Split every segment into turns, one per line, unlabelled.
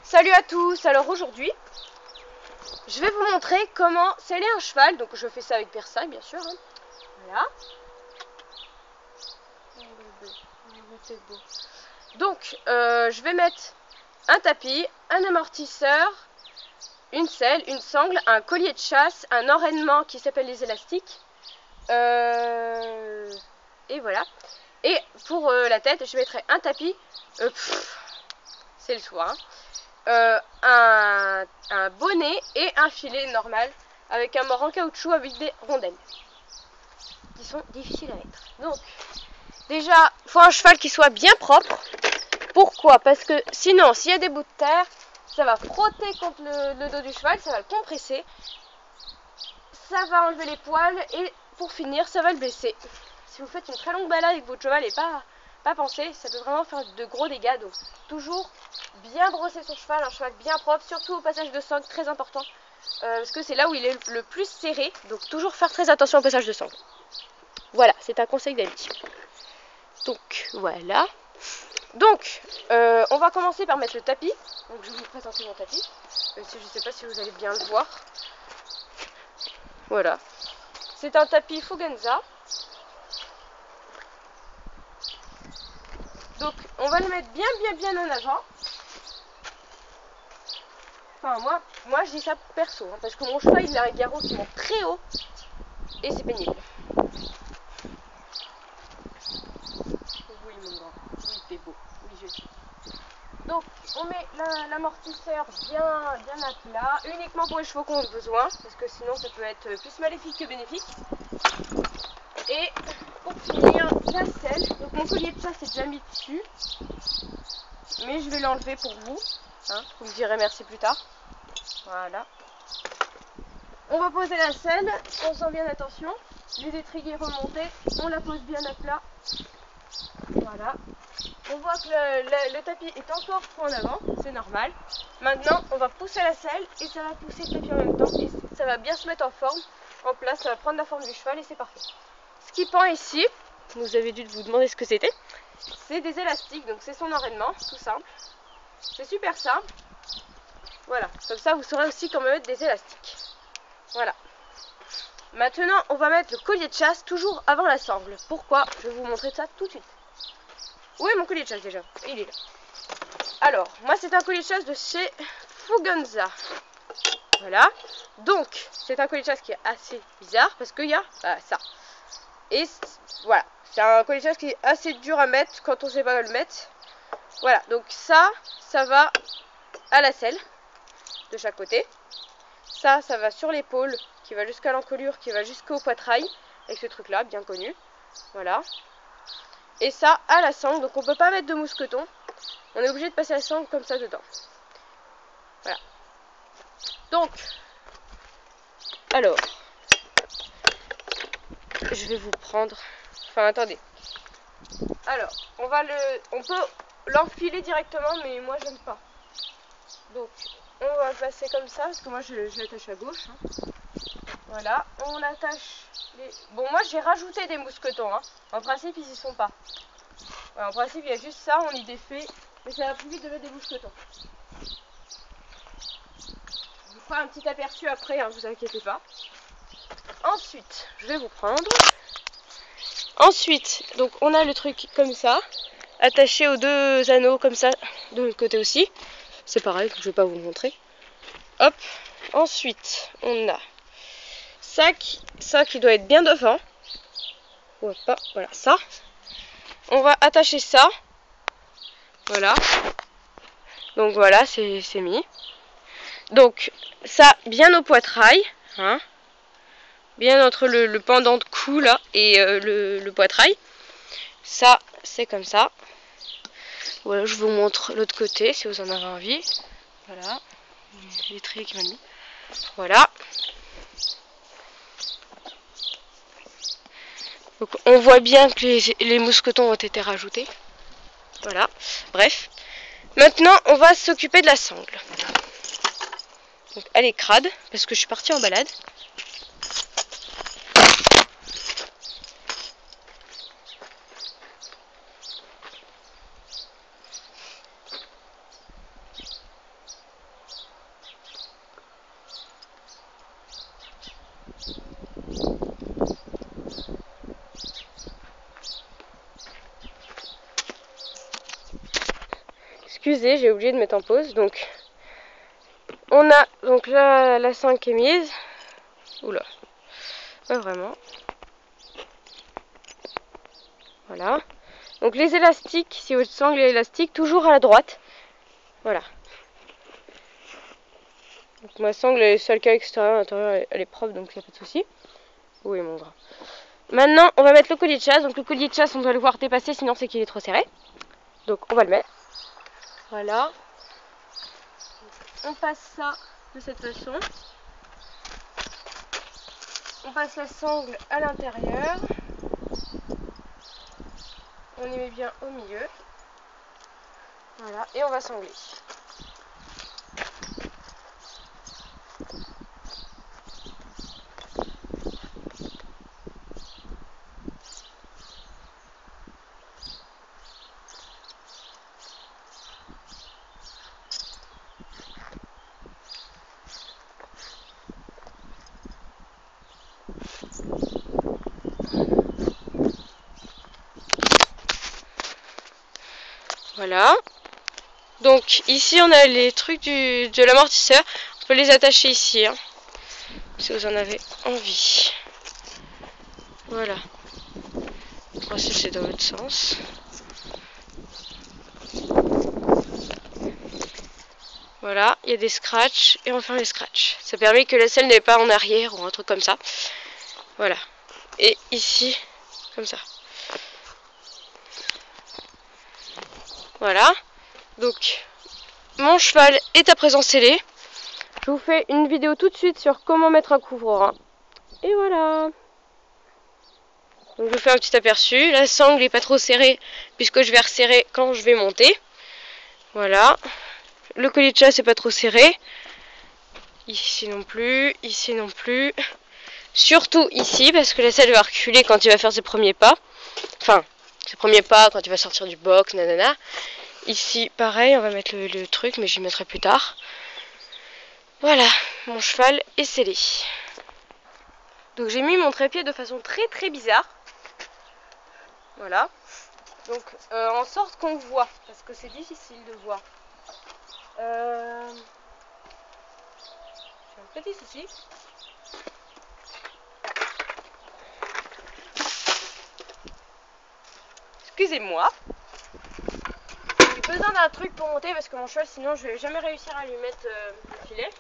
Salut à tous, alors aujourd'hui je vais vous montrer comment sceller un cheval. Donc je fais ça avec Persa bien sûr, hein. Voilà. Donc je vais mettre un tapis, un amortisseur, une selle, une sangle, un collier de chasse, un enraînement qui s'appelle les élastiques, et voilà. Et pour la tête je mettrai un tapis, c'est le soir, un bonnet et un filet normal avec un mort en caoutchouc avec des rondelles qui sont difficiles à mettre. Donc déjà il faut un cheval qui soit bien propre. Pourquoi? Parce que sinon s'il y a des bouts de terre, ça va frotter contre le dos du cheval, ça va le compresser, ça va enlever les poils et pour finir ça va le blesser. Si vous faites une très longue balade avec votre cheval et pas penser, ça peut vraiment faire de gros dégâts. Donc toujours bien brosser son cheval, un cheval bien propre, surtout au passage de sangle, très important, parce que c'est là où il est le plus serré. Donc toujours faire très attention au passage de sangle. Voilà, c'est un conseil d'Ali. Donc voilà. Donc on va commencer par mettre le tapis. Donc je vais vous présenter mon tapis, même si je ne sais pas si vous allez bien le voir. Voilà, c'est un tapis Fugenza. Donc on va le mettre bien en avant. Enfin moi je dis ça perso, hein, parce que mon cheval il a un garrot qui monte très haut et c'est pénible. Oui mon grand, oui t'es beau, oui je sais. Donc on met l'amortisseur bien à plat, uniquement pour les chevaux qui ont besoin, parce que sinon ça peut être plus maléfique que bénéfique. Et pour finir, la selle. Donc mon collier de chasse est déjà mis dessus, mais je vais l'enlever pour vous, hein, vous me direz merci plus tard. Voilà. On va poser la selle en faisant bien attention. Les étriers remontés, on la pose bien à plat. Voilà. On voit que le tapis est encore trop en avant, c'est normal. Maintenant, on va pousser la selle et ça va pousser le tapis en même temps. Et ça va bien se mettre en forme, en place, ça va prendre la forme du cheval et c'est parfait. Ce qui pend ici, vous avez dû vous demander ce que c'était. C'est des élastiques, donc c'est son enraînement, tout simple. C'est super simple. Voilà, comme ça vous saurez aussi comment mettre des élastiques. Voilà. Maintenant, on va mettre le collier de chasse toujours avant la sangle. Pourquoi? Je vais vous montrer ça tout de suite. Où est mon collier de chasse déjà? Il est là. Alors, moi c'est un collier de chasse de chez Fugenza. Voilà. Donc, c'est un collier de chasse qui est assez bizarre parce qu'il y a ça. Et voilà, c'est un collier de chasse qui est assez dur à mettre quand on ne sait pas le mettre. Voilà, donc ça va à la selle de chaque côté. Ça va sur l'épaule, qui va jusqu'à l'encolure, qui va jusqu'au poitrail, avec ce truc là, bien connu. Voilà. Et ça à la sangle, donc on peut pas mettre de mousqueton. On est obligé de passer la sangle comme ça dedans. Voilà. Donc, alors, je vais vous prendre. Enfin, attendez. Alors, on peut l'enfiler directement, mais moi j'aime pas. Donc, on va passer comme ça, parce que moi je l'attache à gauche. Hein. Voilà, on attache les... Bon, moi j'ai rajouté des mousquetons. Hein. En principe, ils y sont pas. Voilà, en principe, il y a juste ça, on y défait. Mais ça va plus vite de mettre des mousquetons. Je vous ferai un petit aperçu après, hein, vous inquiétez pas. Ensuite, je vais vous prendre. Ensuite, donc on a le truc comme ça, attaché aux deux anneaux comme ça, de l'autre côté aussi. C'est pareil, je vais pas vous montrer. Hop. Ensuite, on a ça qui doit être bien devant. Voilà, ça. On va attacher ça. Voilà. Donc voilà, c'est mis. Donc ça, bien au poitrail. Hein. Bien entre le pendant de cou là et le poitrail. Ça, c'est comme ça. Voilà, je vous montre l'autre côté si vous en avez envie. Voilà. L'étrier qui m'a mis. Voilà. Donc on voit bien que les mousquetons ont été rajoutés. Voilà. Bref. Maintenant, on va s'occuper de la sangle. Donc elle est crade parce que je suis partie en balade. Excusez, j'ai oublié de mettre en pause. Donc, on a donc là la sangle qui est mise. Oula, pas vraiment. Voilà. Donc les élastiques, si votre sangle est élastique, toujours à la droite. Voilà. Donc ma sangle est celle qu'à l'extérieur, à l'intérieur elle est propre, donc il n'y a pas de souci. Oui, mon drap. Maintenant, on va mettre le collier de chasse. Donc le collier de chasse, on doit le voir dépasser, sinon c'est qu'il est trop serré. Donc on va le mettre. Voilà. On passe ça de cette façon. On passe la sangle à l'intérieur. On y met bien au milieu. Voilà, et on va sangler. Voilà. Donc ici on a les trucs de l'amortisseur. On peut les attacher ici, hein, si vous en avez envie. Voilà. Ensuite c'est dans l'autre sens. Voilà, il y a des scratchs et on ferme les scratchs. Ça permet que la selle n'est pas en arrière ou un truc comme ça. Voilà. Et ici, comme ça. Voilà. Donc, mon cheval est à présent scellé. Je vous fais une vidéo tout de suite sur comment mettre un couvreur. Et voilà. Donc je vous fais un petit aperçu. La sangle n'est pas trop serrée puisque je vais resserrer quand je vais monter. Voilà. Le collier de chasse n'est pas trop serré. Ici non plus. Ici non plus. Surtout ici parce que la selle va reculer quand il va faire ses premiers pas. Enfin, ses premiers pas quand il va sortir du box, nanana. Ici pareil, on va mettre le truc mais j'y mettrai plus tard. Voilà, mon cheval est scellé. Donc j'ai mis mon trépied de façon très bizarre. Voilà. Donc en sorte qu'on voit, parce que c'est difficile de voir. J'ai un petit souci. Excusez-moi. J'ai besoin d'un truc pour monter parce que mon cheval, sinon je vais jamais réussir à lui mettre le filet.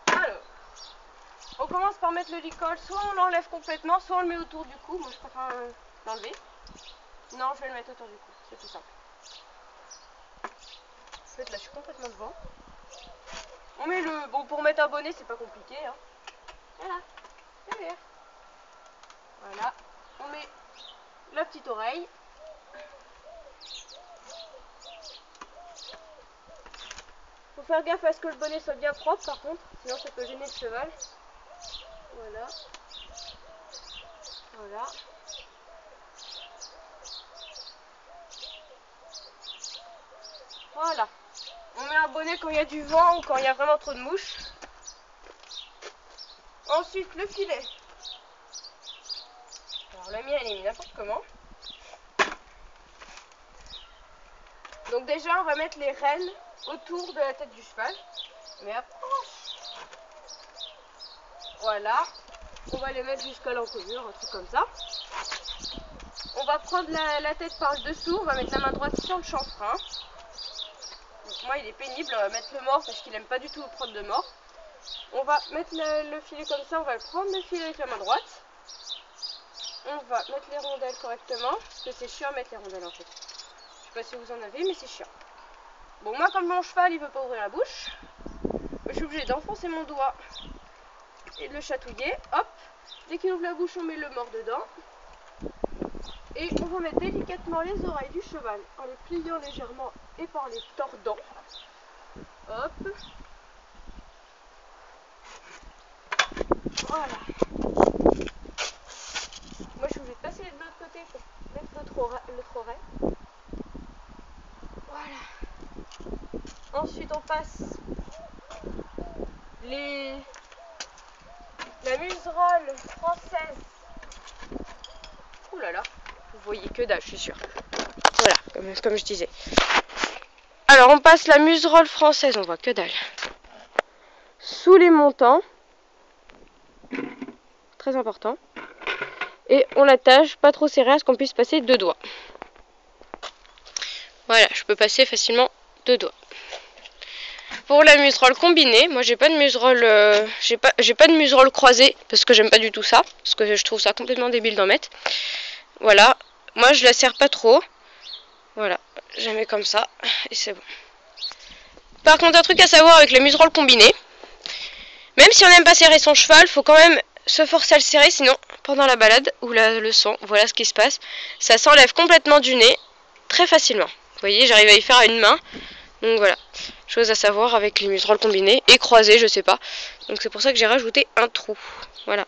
Alors, on commence par mettre le licol, soit on l'enlève complètement, soit on le met autour du cou. Moi je préfère l'enlever. Non, je vais le mettre autour du cou, c'est plus simple. En fait là je suis complètement devant. On met le... Bon, pour mettre un bonnet c'est pas compliqué, hein. Voilà, derrière. Voilà, on met la petite oreille. Faut faire gaffe à ce que le bonnet soit bien propre par contre, sinon ça peut gêner le cheval. Voilà. Voilà. Voilà. On met un bonnet quand il y a du vent ou quand il y a vraiment trop de mouches. Ensuite le filet. Alors la mienne elle est mise n'importe comment. Donc déjà on va mettre les rênes autour de la tête du cheval. Mais approche. Voilà. On va les mettre jusqu'à l'encomure, un truc comme ça. On va prendre la tête par le dessous, on va mettre la main droite sur le chanfrein. Donc moi il est pénible, on va mettre le mort parce qu'il n'aime pas du tout prendre de mort. On va mettre le filet comme ça, on va prendre le filet avec la main droite. On va mettre les rondelles correctement, parce que c'est chiant à mettre les rondelles en fait. Je sais pas si vous en avez, mais c'est chiant. Bon, moi comme mon cheval il veut pas ouvrir la bouche, je suis obligée d'enfoncer mon doigt et de le chatouiller. Hop, dès qu'il ouvre la bouche on met le mort dedans. Et on va mettre délicatement les oreilles du cheval en les pliant légèrement et par les tordant. Hop. Voilà. Moi je suis obligée de passer de l'autre côté pour mettre l'autre oreille. Voilà. Ensuite on passe la muserolle française là là, vous voyez que dalle, je suis sûre. Voilà, comme je disais. Alors on passe la muserolle française, on voit que dalle. Sous les montants, très important. Et on l'attache pas trop serré à ce qu'on puisse passer 2 doigts. Voilà, je peux passer facilement 2 doigts. Pour la muserolle combinée, moi j'ai pas de muserolle j'ai pas de muserolle croisée parce que j'aime pas du tout ça, parce que je trouve ça complètement débile d'en mettre. Voilà, moi je la serre pas trop. Voilà, je la mets comme ça et c'est bon. Par contre, un truc à savoir avec la muserolle combinée, même si on n'aime pas serrer son cheval, faut quand même se forcer à le serrer, sinon pendant la balade ou la leçon, voilà ce qui se passe, ça s'enlève complètement du nez très facilement. Vous voyez, j'arrive à y faire à une main. Donc voilà, chose à savoir avec les muserolles combinées et croisées, je sais pas. Donc c'est pour ça que j'ai rajouté un trou. Voilà.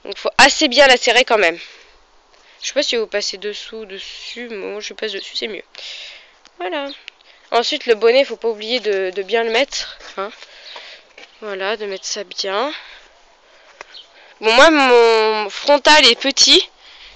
Donc il faut assez bien la serrer quand même. Je sais pas si vous passez dessus, moi je passe dessus, c'est mieux. Voilà. Ensuite le bonnet, faut pas oublier de bien le mettre. Hein. Voilà, de mettre ça bien. Bon, moi mon frontal est petit,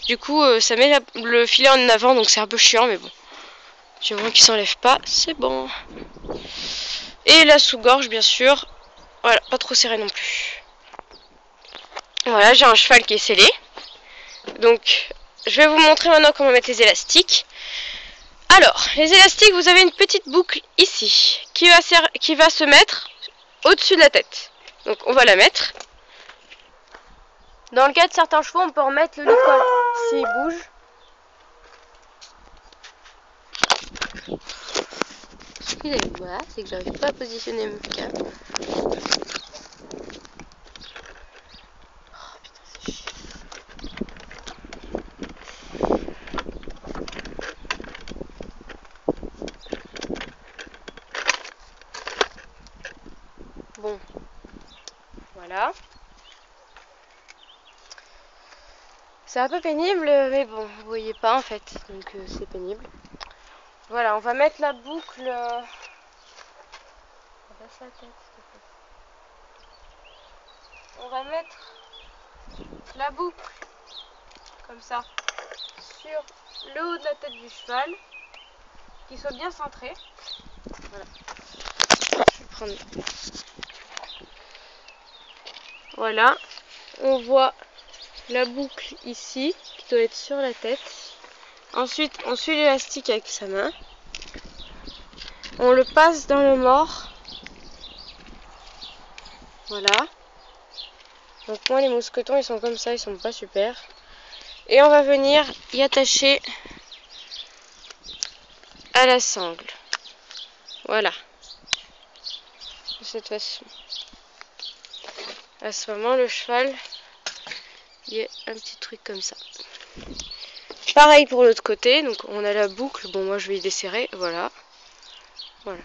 du coup ça met le filet en avant, donc c'est un peu chiant, mais bon. Du moment qu'il s'enlève pas, c'est bon. Et la sous-gorge, bien sûr. Voilà, pas trop serré non plus. Voilà, j'ai un cheval qui est scellé. Donc, je vais vous montrer maintenant comment mettre les élastiques. Alors, les élastiques, vous avez une petite boucle ici qui va se mettre au-dessus de la tête. Donc, on va la mettre. Dans le cas de certains chevaux, on peut remettre le lit-col s'il bouge. Excusez-moi, c'est que j'arrive pas à positionner mon câble. Oh putain, c'est chiant. Bon, voilà. C'est un peu pénible, mais bon, vous voyez pas en fait, donc c'est pénible. Voilà, on va mettre la boucle. On va mettre la boucle comme ça sur le haut de la tête du cheval, qu'il soit bien centré. Voilà. Je vais prendre. Voilà, on voit la boucle ici qui doit être sur la tête. Ensuite, on suit l'élastique avec sa main. On le passe dans le mors. Voilà. Donc moi les mousquetons ils sont comme ça, ils sont pas super. Et on va venir y attacher à la sangle. Voilà. De cette façon. À ce moment le cheval, il y a un petit truc comme ça. Pareil pour l'autre côté, donc on a la boucle. Bon moi je vais y desserrer, voilà. Voilà.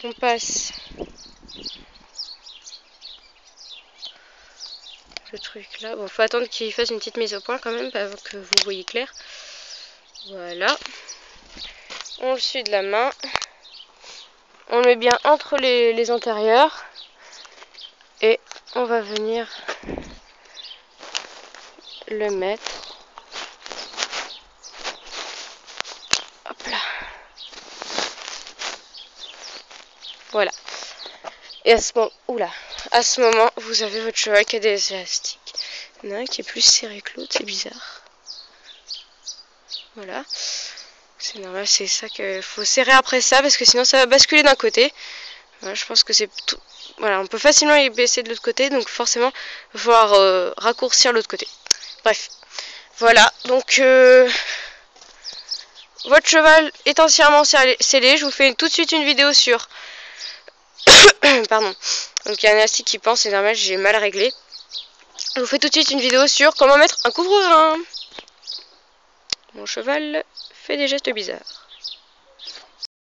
On passe le truc là. Bon, faut attendre qu'il fasse une petite mise au point quand même avant que vous voyez clair. Voilà. On le suit de la main. On le met bien entre les antérieurs. Et on va venir le mettre. Hop là. Voilà. Et à ce moment, vous avez votre cheval qui a des élastiques. Il y en a un qui est plus serré que l'autre, c'est bizarre. Voilà. C'est normal, c'est ça qu'il faut serrer après ça, parce que sinon ça va basculer d'un côté. Voilà, je pense que c'est tout. Voilà, on peut facilement y baisser de l'autre côté, donc forcément, il va falloir raccourcir l'autre côté. Bref. Voilà, donc votre cheval est entièrement scellé. Je vous fais tout de suite une vidéo sur... Pardon. Donc il y a un élastique qui pend, c'est normal, j'ai mal réglé. Je vous fais tout de suite une vidéo sur comment mettre un couvre-rein. Mon cheval fait des gestes bizarres.